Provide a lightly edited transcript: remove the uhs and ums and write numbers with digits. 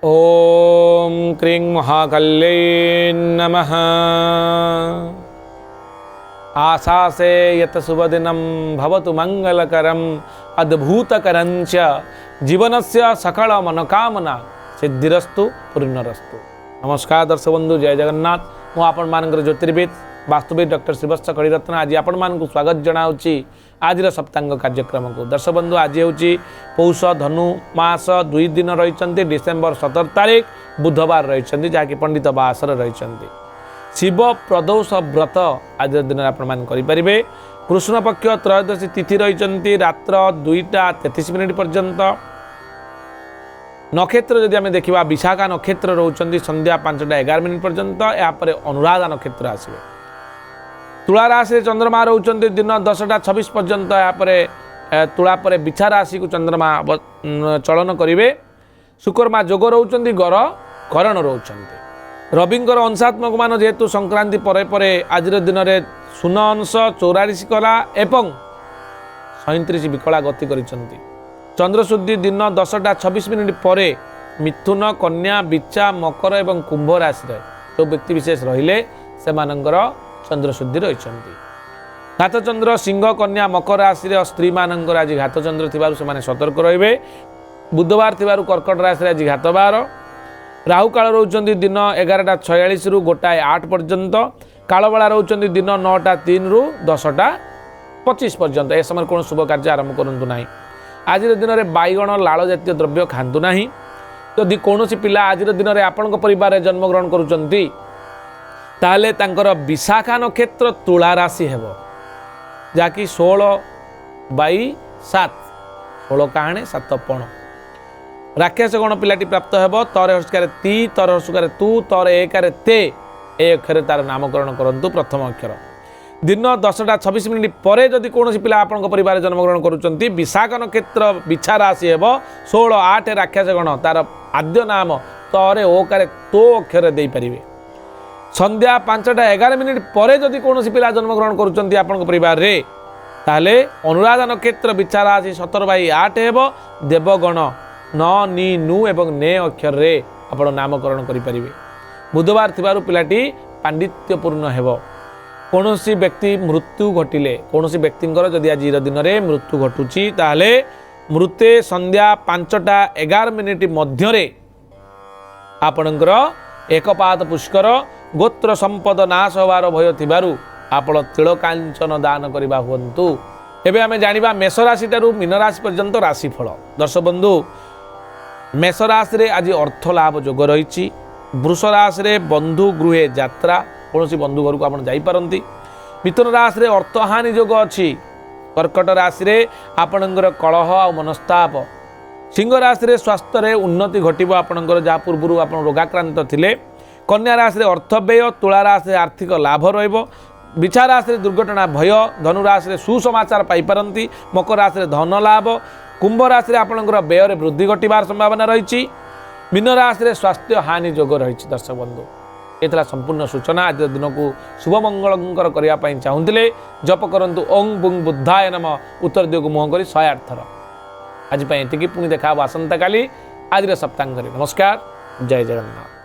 ओम क्रीं महाकल्ये नमः। आशासे यत शुभदिनं भवतु मंगलकरम अद्भुतकरंच जीवनस्य सकल मनोकामना सिद्धिरस्तु पूर्णरस्तु। नमस्कार दर्शक बंधु, जय जगन्नाथ। मु आपण मानकर ज्योतिर्विद वास्तुविद डॉक्टर श्रीवत्स कड़ीरत्न आज आपण मानक स्वागत जनाऊँगी आज सप्तांग कार्यक्रम को। दर्शक बंधु, आज हूँ पौष धनु मास 2 दिन रही डिसेम्बर 17 तारीख बुधवार रही जहाँकि पंडित बासर रही शिव प्रदोष व्रत आज दिन आपरे। कृष्ण पक्ष त्रयोदशी तिथि रही रात्र 2:33 पर्यंत। नक्षत्र जदि आम देखा विशाखा नक्षत्र रोचंती संध्या 5:11 पर्यंत। यापर अनुराधा नक्षत्र आसवे। तुला राशि चंद्रमा रोचंती दिन 10:26 पर्यंत। यापर तुला पर बिछा राशि को चंद्रमा चलन करेंगे। शुक्रमा जोग रोचंती गर करण रोचंती। रविंकर अंशात्मक मान जेहेतु संक्रांति परे परे आज दिन में शून अंश 44 कला एवं 37 विकला गति करिसेंती। चंद्रशुद्धि दिन 10:26 पर मिथुन कन्या बिचा मकर एवं कुंभ राशि जो व्यक्ति विशेष रहिले से मानकर चंद्रशुद्धि रही। घातचंद्र सिंह कन्या मकर राशि स्त्री मानकर आज घातचंद्र थिबारु से माने सतर्क रहिबे। बुधवार थिबारु कर्कट राशि आज घातबार। राहु काल रोचंती दिन 11:46 रु 1:08 पर्यंत। कालबेला रोचंती दिन 9:03 रु 10:25 पर्यंत। ए समय कौन शुभ कार्य आरंभ करंतु नाही। आज दिन में बैगण लाल जातीय द्रव्य खातु ना। जदि कौन पिला आज दिन में आपण परिवार जन्मग्रहण करुँच ताले तांकर विशाखा नक्षत्र तुला राशि हेब जहाँकि 16/7 16 काहणे 7 पण। राक्षस गण पिलाटी प्राप्त हेब। तर हर्षकार ती तर हर्षकार तू तर एकार ते ए अक्षर तार नामकरण करंतु प्रथम अक्षर। दिन 10:26 पर जदि कौन पिला आपण परिवार जन्मग्रहण करुँच विशाखा नक्षत्र बिछा राशि हेब 16/8 राक्षस गण तार आद्य नाम तरे ओकार तो अक्षर दे पारिबे। संध्या 5:11 पर जदि कौन पिला जन्मग्रहण करुँच आपण परिवार रे ताले अनुराधा नक्षत्र बिछा राशि 17/8 हेब। देवगण न नि नु एवं ने अक्षर रे आपण नामकरण करि परिबे। बुधवार थिबारु पिलाटी पांडित्यपूर्ण हेब। कौन व्यक्ति मृत्यु घटिले कौन व्यक्तिंकर जदि आज दिन में मृत्यु घटुची ताहले मृते संध्या 5:11 मध्य आपणकर एकपात पुष्कर गोत्र संपद नाश होवार भय थिबारु आपण तिलकांचन दान करबा हुंतु। एबे आमे जानिबा मेष राशि ठारू मीन राशि पर्यंत राशिफल। दर्शक बंधु, मेष राशि रे आज अर्थ लाभ जोग रही। वृष राशि रे बंधु गृहे यात्रा कौन बंधु घर को आप जापारती। मिथुन राशि रे अर्थहानि जोग अच्छी। कर्कट राशि रे आपणकर कलह आ मनस्ताप। सिंह राशि रे स्वास्थ्य रे उन्नति घटिब आपणकर जहाँ पूर्व आप रोगाक्रांत थिले। कन्या राशि रे अर्थ व्यय। तुला राशि रे आर्थिक लाभ रहिबो। बिछा राशि रे दुर्घटना भय। धनु राशि रे सुसमाचार पाइपारती। मकर राशि रे धन लाभ। कुंभ राशि रे आपणकर व्यय रे वृद्धि घटिबार संभावना रही। मीन राशि रे स्वास्थ्य हानि जोग रही। दर्शक बंधु, ये संपूर्ण सूचना। आज दिन को शुभ मंगलंकर करने चाहूले जप करंतु ओं बुंग बुद्धाय नमः उत्तर दिग मुह कर 108 थर। आज पुणी देखा आसंता काली आज सप्तांग। नमस्कार, जय जगन्नाथ।